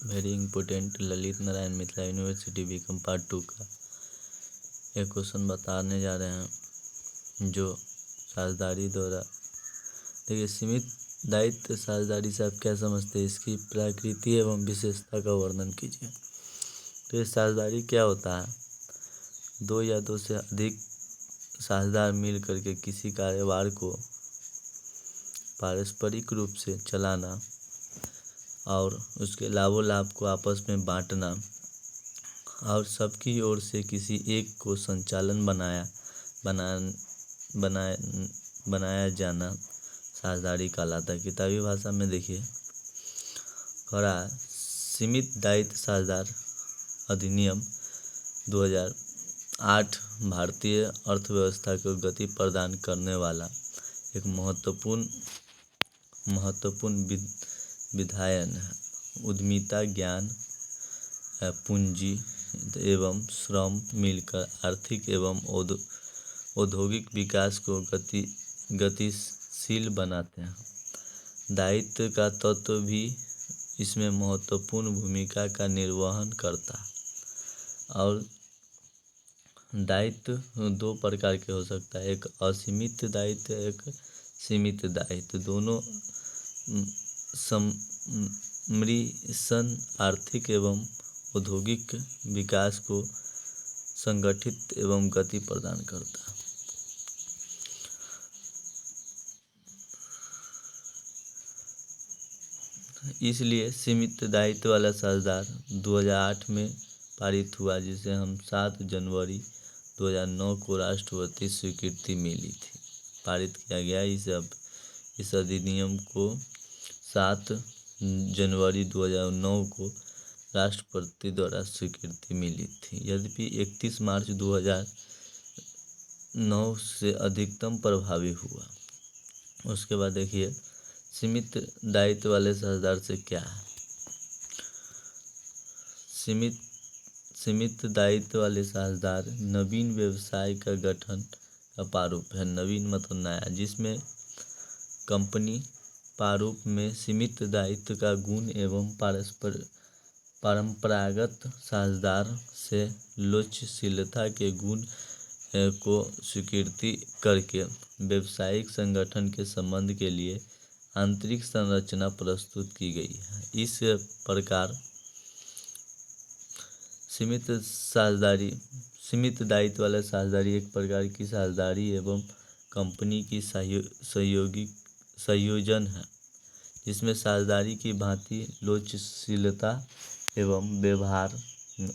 Very important Lalit Narayan Mithila University BCom part 2 का एक question बताने जा रहे हैं जो साझेदारी द्वारा। देखिए, सीमित दायित्व साझेदारी से आप क्या समझते हैं, इसकी प्रकृति एवं विशेषता का वर्णन कीजिए। तो ये साझेदारी क्या होता है? दो या दो से अधिक साझेदार मिल करके किसी कारोबार को पारस्परिक रूप से चलाना और उसके लाभो लाभ को आपस में बांटना और सबकी ओर से किसी एक को संचालन बनाया जाना साझेदारी कहलाता है। किताबी भाषा में देखिए, कह रहा है सीमित दायित्व साझेदार अधिनियम 2008 भारतीय अर्थव्यवस्था को गति प्रदान करने वाला एक महत्वपूर्ण विधायन है। उद्यमिता, ज्ञान, पूंजी एवं श्रम मिलकर आर्थिक एवं औद्योगिक विकास को गतिशील बनाते हैं। दायित्व का तत्व भी इसमें महत्वपूर्ण भूमिका का निर्वहन करता है। और दायित्व दो प्रकार के हो सकता है, एक असीमित दायित्व, एक सीमित दायित्व। दोनों सम्मिश्रण आर्थिक एवं औद्योगिक विकास को संगठित एवं गति प्रदान करता है। इसलिए सीमित दायित्व वाला साझेदार 2008 में पारित हुआ, जिसे हम 7 जनवरी 2009 को राष्ट्रपति स्वीकृति मिली थी, पारित किया गया। इस अधिनियम को 7 जनवरी 2009 को राष्ट्रपति द्वारा स्वीकृति मिली थी। यद्यपि 31 मार्च 2009 से अधिकतम प्रभावी हुआ। उसके बाद देखिए, सीमित दायित्व वाले साझेदार से क्या है। सीमित दायित्व वाले साझेदार नवीन व्यवसाय का गठन का प्रारूप है। नवीन मतलब नया, जिसमें कंपनी प्रारूप में सीमित दायित्व का गुण एवं परंपरागत साझेदार से लचीलता के गुण को स्वीकृति करके व्यावसायिक संगठन के संबंध के लिए आंतरिक संरचना प्रस्तुत की गई है। इस प्रकार सीमित दायित्व वाला साझेदारी एक प्रकार की साझेदारी एवं कंपनी की संयोजन है, जिसमें साझेदारी की भांति लचीलता एवं व्यवहार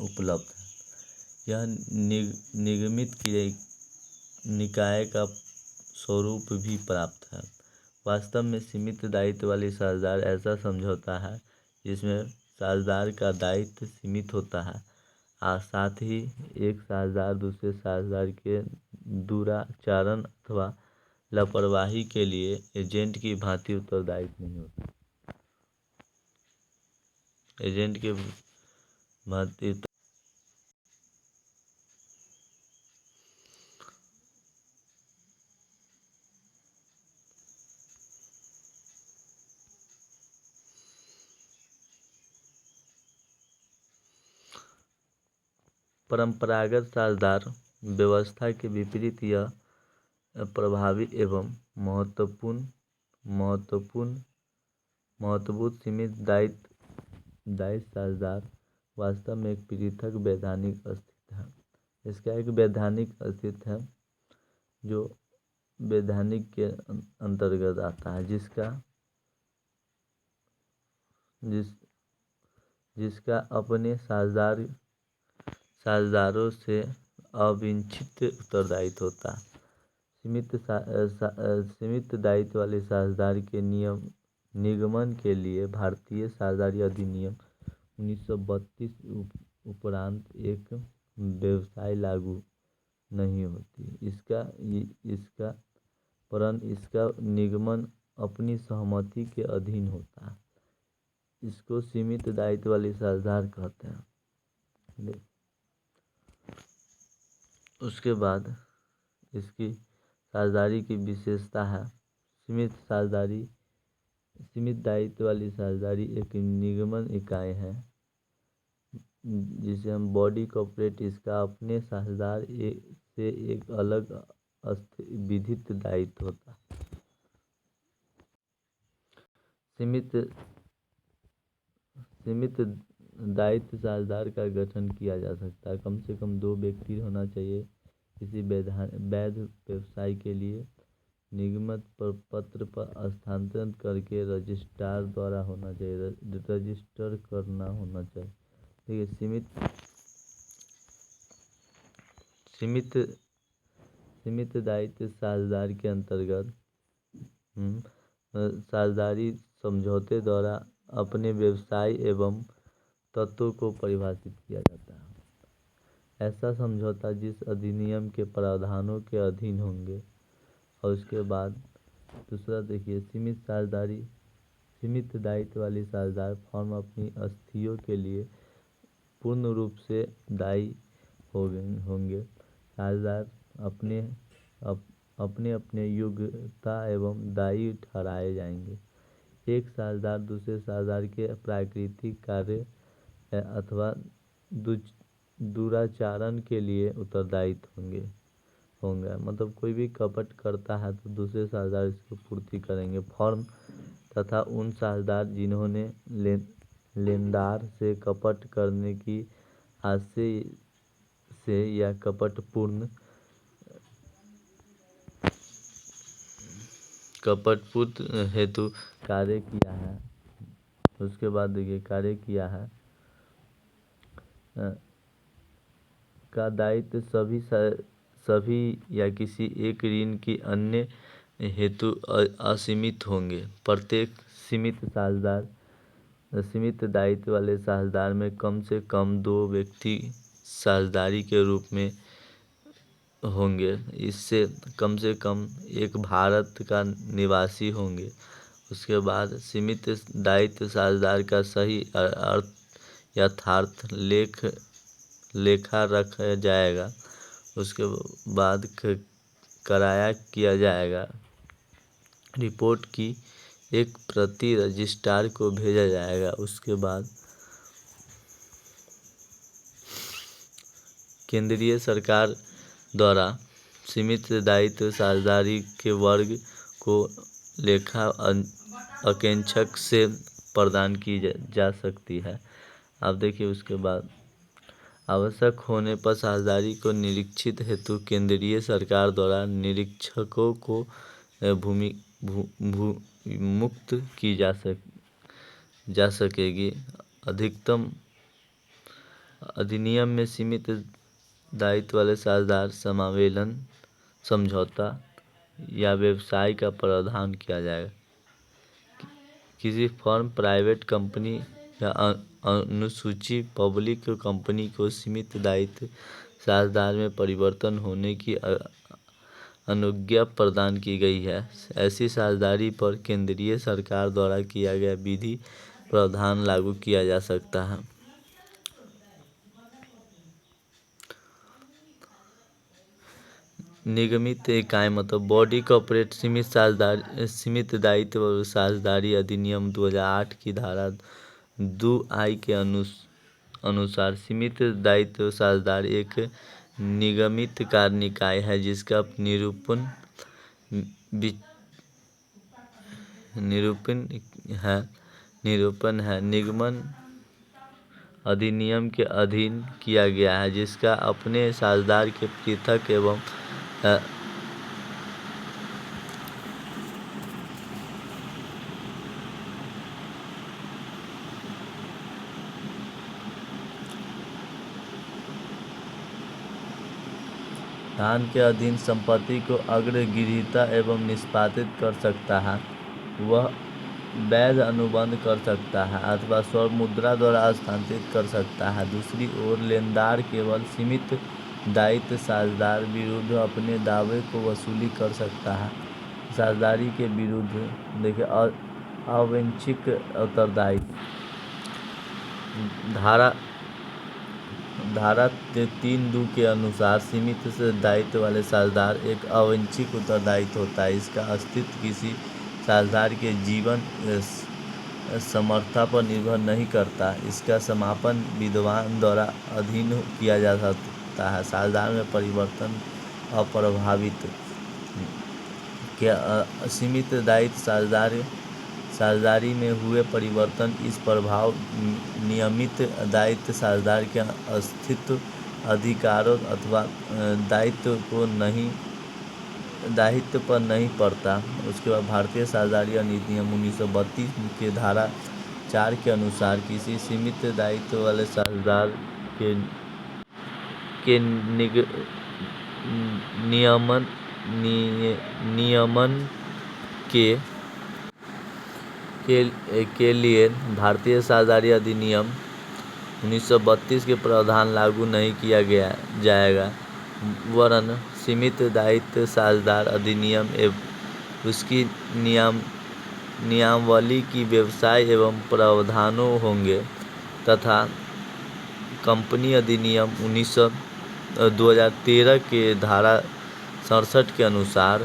उपलब्ध है। यह निगमित निकाय का स्वरूप भी प्राप्त है। वास्तव में सीमित दायित्व वाली साझेदार ऐसा समझौता है जिसमें साझेदार का दायित्व सीमित होता है और साथ ही एक साझेदार दूसरे साझेदार के दुराचरण अथवा लापरवाही के लिए एजेंट की भांति उत्तरदायित्व नहीं होता। एजेंट के भांति परंपरागत साझेदार व्यवस्था के विपरीत यह प्रभावी एवं महत्वपूर्ण सीमित दायित्व साझेदार वास्तव में एक पृथक वैधानिक अस्तित्व है। इसका एक वैधानिक अस्तित्व है जो वैधानिक के अंतर्गत आता है, जिसका अपने साझेदारों से अवांछित उत्तरदायित्व होता है। सीमित दायित्व वाले साझेदार के निगमन के लिए भारतीय साझेदारी अधिनियम 1932 उपरांत एक व्यवस्था लागू नहीं होती। इसका निगमन अपनी सहमति के अधीन होता है। इसको सीमित दायित्व वाली साझेदार कहते हैं। उसके बाद इसकी साझेदारी की विशेषता है। सीमित दायित्व वाली साझेदारी एक निगमन इकाई है जिसे हम बॉडी कॉर्पोरेट, इसका अपने साझेदार से एक अलग विधित दायित्व होता है। सीमित दायित्व साझेदार का गठन किया जा सकता है। कम से कम 2 व्यक्ति होना चाहिए। किसी वैध व्यवसाय के लिए निगमित पत्र पर हस्तांतरण करके रजिस्ट्रार द्वारा होना चाहिए, रजिस्टर करना होना चाहिए। ठीक है। सीमित दायित्व साझेदार के अंतर्गत साझेदारी समझौते द्वारा अपने व्यवसाय एवं तत्वों को परिभाषित किया जाता है। ऐसा समझौता जिस अधिनियम के प्रावधानों के अधीन होंगे। और उसके बाद दूसरा देखिए, सीमित दायित्व वाली साझेदार फर्म अपनी अस्थियों के लिए पूर्ण रूप से दायी होंगे। साझेदार अपने योग्यता एवं दायी ठहराए जाएंगे। एक साझेदार दूसरे साझेदार के प्राकृतिक कार्य अथवा दुराचरण के लिए उत्तरदायित्व होंगे। मतलब कोई भी कपट करता है तो दूसरे साझेदार इसको पूर्ति करेंगे। फर्म तथा उन साझेदार जिन्होंने लेनदार से कपट करने की आशय से या कपटपूर्ण हेतु कार्य किया है। उसके बाद देखिए, कार्य किया है का दायित्व सभी या किसी एक ऋण की अन्य हेतु असीमित होंगे। प्रत्येक सीमित दायित्व वाले साझेदार में कम से कम 2 व्यक्ति साझेदारी के रूप में होंगे। इससे कम से कम एक भारत का निवासी होंगे। उसके बाद सीमित दायित्व साझेदार का सही अर्थ यथार्थ लेखा रखा जाएगा। उसके बाद कराया किया जाएगा। रिपोर्ट की एक प्रति रजिस्ट्रार को भेजा जाएगा। उसके बाद केंद्रीय सरकार द्वारा सीमित दायित्व साझेदारी के वर्ग को लेखा अंकेक्षक से प्रदान की जा सकती है। अब देखिए, उसके बाद आवश्यक होने पर साझेदारी को निरीक्षित हेतु केंद्रीय सरकार द्वारा निरीक्षकों को मुक्त की जा सकेगी। अधिकतम अधिनियम में सीमित दायित्व वाले साझेदार समावेशन समझौता या व्यवसाय का प्रावधान किया जाएगा। किसी फर्म, प्राइवेट कंपनी या अनुसूचित पब्लिक कंपनी को सीमित दायित्व साझेदार में परिवर्तन होने की अनुज्ञा प्रदान की गई है। ऐसी साझेदारी पर केंद्रीय सरकार द्वारा किया गया विधि प्रावधान लागू किया जा सकता है। निगमित इकाई मतलब बॉडी कॉर्पोरेट सीमित दायित्व साझेदारी अधिनियम 2008 की धारा 2I के अनुसार सीमित दायित्व साझेदार एक निगमित कार्य निकाय है जिसका निरूपण है निगमन अधिनियम के अधीन किया गया है, जिसका अपने साझेदार के पृथक एवं दान के अधीन संपत्ति को अग्रगृहीता एवं निष्पादित कर सकता है। वह वैध अनुबंध कर सकता है अथवा स्वर्ण मुद्रा द्वारा हस्तांतरित कर सकता है। दूसरी ओर लेनदार केवल सीमित दायित्व साझेदार विरुद्ध अपने दावे को वसूली कर सकता है। साझेदारी के विरुद्ध देखिए अवैंछिक उत्तरदायित्व धारा 3(2) के अनुसार सीमित दायित्व वाले साझेदार एक अवैंछिक उत्तरदायित्व होता है। इसका अस्तित्व किसी साझेदार के जीवन समर्था पर निर्भर नहीं करता। इसका समापन विद्वान द्वारा अधीन किया जा सकता है। साझेदार में परिवर्तन अप्रभावित के सीमित दायित्व साझेदारी में हुए परिवर्तन इस प्रभाव नियमित दायित्व साझेदार के अस्तित्व अधिकारों अथवा दायित्व पर नहीं पड़ता। उसके बाद भारतीय साझेदारी अधिनियम 1932 के धारा 4 के अनुसार किसी सीमित दायित्व वाले साझेदार के नियमन के लिए भारतीय साझेदारी अधिनियम 1932 के प्रावधान लागू नहीं किया जाएगा, वरन सीमित दायित्व साझेदार अधिनियम एवं उसकी नियमावली की व्यवस्थाएं एवं प्रावधानों होंगे तथा कंपनी अधिनियम 2013 के धारा 67 के अनुसार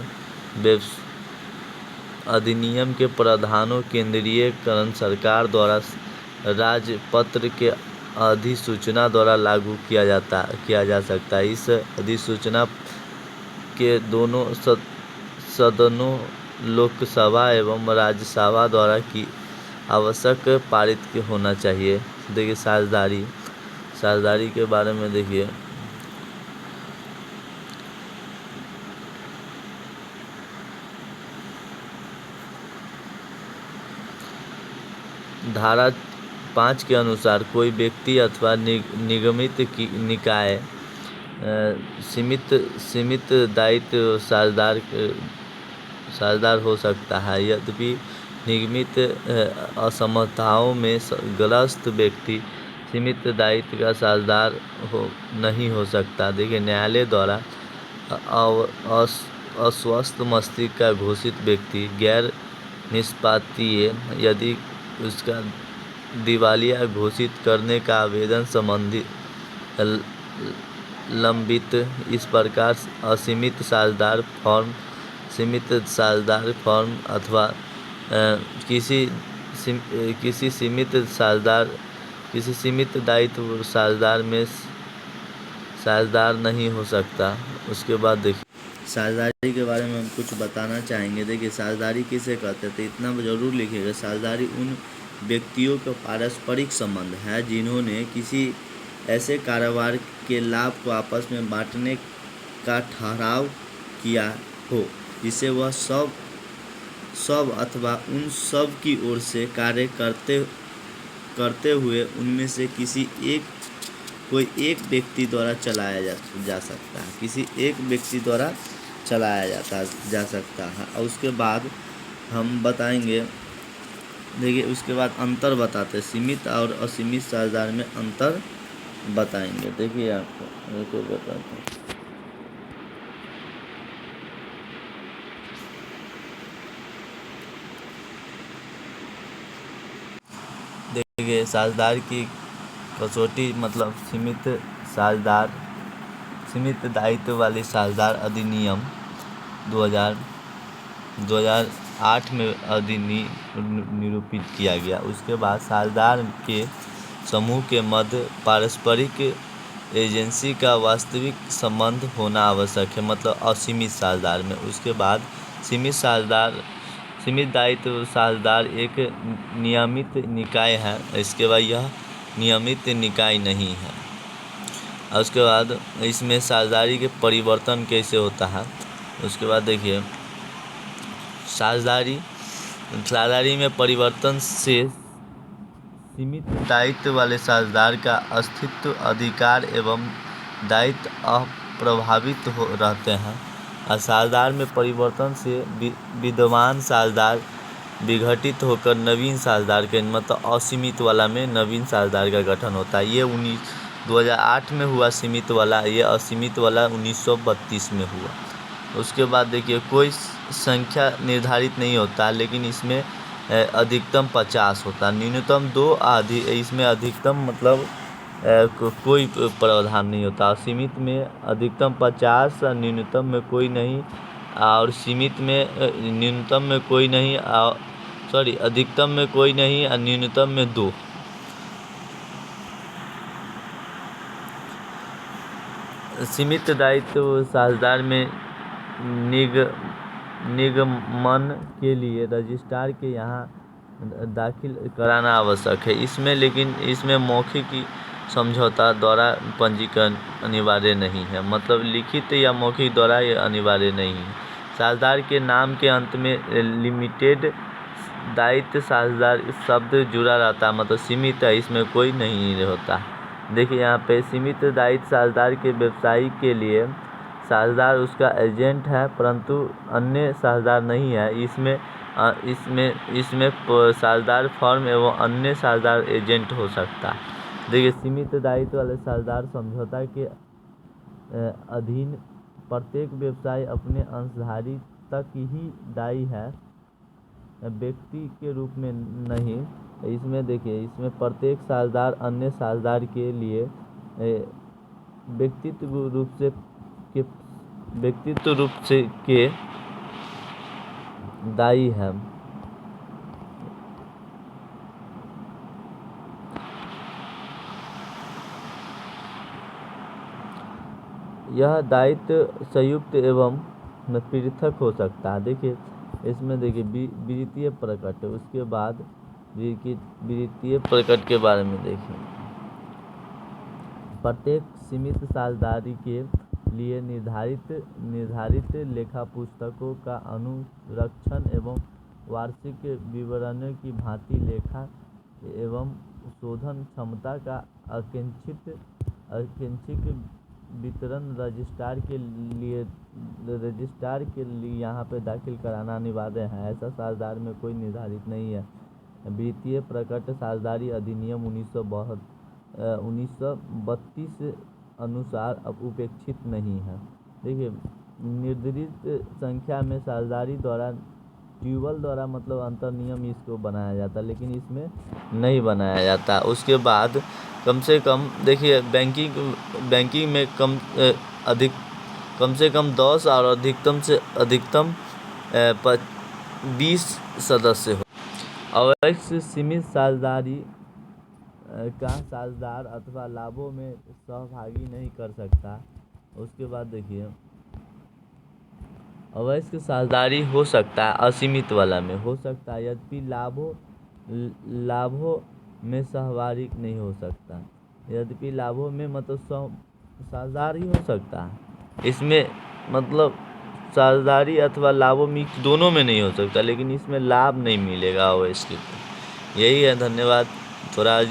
अधिनियम के प्रावधानों केंद्रीयकरण सरकार द्वारा राजपत्र के अधिसूचना द्वारा लागू किया जा सकता है। इस अधिसूचना के दोनों सदनों लोकसभा एवं राज्यसभा द्वारा की आवश्यक पारित होना चाहिए। देखिए साझेदारी के बारे में देखिए धारा 5 के अनुसार कोई व्यक्ति अथवा निगमित निकाय सीमित दायित्व साझेदार हो सकता है, यद्यपि निगमित असमर्थताओं में ग्रस्त व्यक्ति सीमित दायित्व का साझेदार नहीं हो सकता। देखिए न्यायालय द्वारा अस्वस्थ मस्तिष्क का घोषित व्यक्ति गैर निष्पक्षीय यदि उसका दिवालिया घोषित करने का आवेदन संबंधी लंबित। इस प्रकार असीमित साझेदार फॉर्म अथवा किसी सीमित दायित्व साझेदार नहीं हो सकता। उसके बाद देखिए साझेदारी के बारे में हम कुछ बताना चाहेंगे। देखिए साझेदारी किसे कहते हैं, तो इतना जरूर लिखिएगा, साझेदारी उन व्यक्तियों का पारस्परिक संबंध है जिन्होंने किसी ऐसे कारोबार के लाभ को आपस में बांटने का ठहराव किया हो जिसे वह सब अथवा उन सब की ओर से कार्य करते हुए उनमें से कोई एक व्यक्ति द्वारा चलाया जा सकता है, किसी एक व्यक्ति द्वारा चलाया जा सकता है। और उसके बाद हम बताएंगे, देखिए उसके बाद अंतर बताते हैं, सीमित और असीमित साझेदार में अंतर बताएंगे। देखिए आपको बताते हैं। देखिए साझेदार की कसौटी मतलब सीमित दायित्व वाली साझेदार अधिनियम 2008 में निरूपित किया गया। उसके बाद साझेदार के समूह के मध्य पारस्परिक एजेंसी का वास्तविक संबंध होना आवश्यक है, मतलब असीमित साझेदार में। उसके बाद सीमित दायित्व साझेदार एक नियमित निकाय है, इसके बाद यह नियमित निकाय नहीं है। और उसके बाद इसमें साझेदारी के परिवर्तन कैसे होता है। उसके बाद देखिए साझेदारी में परिवर्तन से सीमित दायित्व वाले साझेदार का अस्तित्व अधिकार एवं दायित्व अप्रभावित रहते हैं। और साझेदार में परिवर्तन से विद्यमान साझेदार विघटित होकर नवीन साझेदार के मतलब असीमित वाला में नवीन साझेदार का गठन होता है। ये 2008 में हुआ सीमित वाला, ये असीमित वाला 1932 में हुआ। उसके बाद देखिए कोई संख्या निर्धारित नहीं होता, लेकिन इसमें अधिकतम 50 होता, न्यूनतम 2 इसमें अधिकतम मतलब कोई प्रावधान नहीं होता। सीमित में अधिकतम 50, न्यूनतम में कोई नहीं, और सीमित में न्यूनतम में कोई नहीं अधिकतम में कोई नहीं और न्यूनतम में 2। सीमित दायित्व साझेदार में निगमन के लिए रजिस्ट्रार के यहाँ दाखिल कराना आवश्यक है। इसमें मौखिक समझौता द्वारा पंजीकरण अनिवार्य नहीं है, मतलब लिखित या मौखिक द्वारा ये अनिवार्य नहीं है। साझेदार के नाम के अंत में लिमिटेड दायित्व साझेदार शब्द जुड़ा रहता है, मतलब सीमित है, इसमें कोई नहीं होता। देखिए यहाँ पे सीमित दायित्व साझेदार के व्यवसाय के लिए साझेदार उसका एजेंट है, परंतु अन्य साझेदार नहीं है। इसमें साझेदार फर्म एवं अन्य साझेदार एजेंट हो सकता है। देखिए सीमित दायित्व वाले साझेदार समझौता के अधीन प्रत्येक व्यवसाय अपने अंशधारी तक ही दायी है, व्यक्ति के रूप में नहीं। इसमें देखिए इसमें प्रत्येक साझेदार अन्य साझेदार के लिए व्यक्तित्व रूप से के दायी है। यह दायित्व संयुक्त एवं पृथक हो सकता है। देखिए इसमें देखिए वित्तीय प्रकट, उसके बाद वित्तीय प्रकट के बारे में देखिए। प्रत्येक सीमित साझेदारी के लिए निर्धारित लेखा पुस्तकों का अनुरक्षण एवं वार्षिक विवरणों की भांति लेखा एवं शोधन क्षमता का आंशिक वितरण रजिस्ट्रार के लिए यहाँ पे दाखिल कराना अनिवार्य है। ऐसा साझेदार में कोई निर्धारित नहीं है। वित्तीय प्रकट साझेदारी अधिनियम 1932 अनुसार अब उपेक्षित नहीं है। देखिए निर्धारित संख्या में साझेदारी द्वारा ट्यूबल द्वारा मतलब अंतर्नियम इसको बनाया जाता है, लेकिन इसमें नहीं बनाया जाता। उसके बाद कम से कम देखिए बैंकिंग में कम से कम 10 और अधिकतम से अधिकतम 20 सदस्य हो। अवैध सीमित साझेदारी का साझेदार अथवा लाभों में सहभागी नहीं कर सकता। उसके बाद देखिए अवैध साझेदारी हो सकता है, असीमित वाला में हो सकता है, यद्यपि लाभों में सहभागी नहीं हो सकता। यद्यपि लाभों में मतलब साझेदार ही हो सकता है, इसमें मतलब साझेदारी अथवा लाभों में दोनों में नहीं हो सकता, लेकिन इसमें लाभ नहीं मिलेगा अवैध। यही है, धन्यवाद। थोड़ा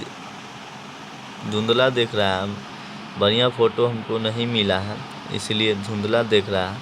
धुंधला दिख रहा है, बढ़िया फ़ोटो हमको नहीं मिला है, इसलिए धुंधला दिख रहा है।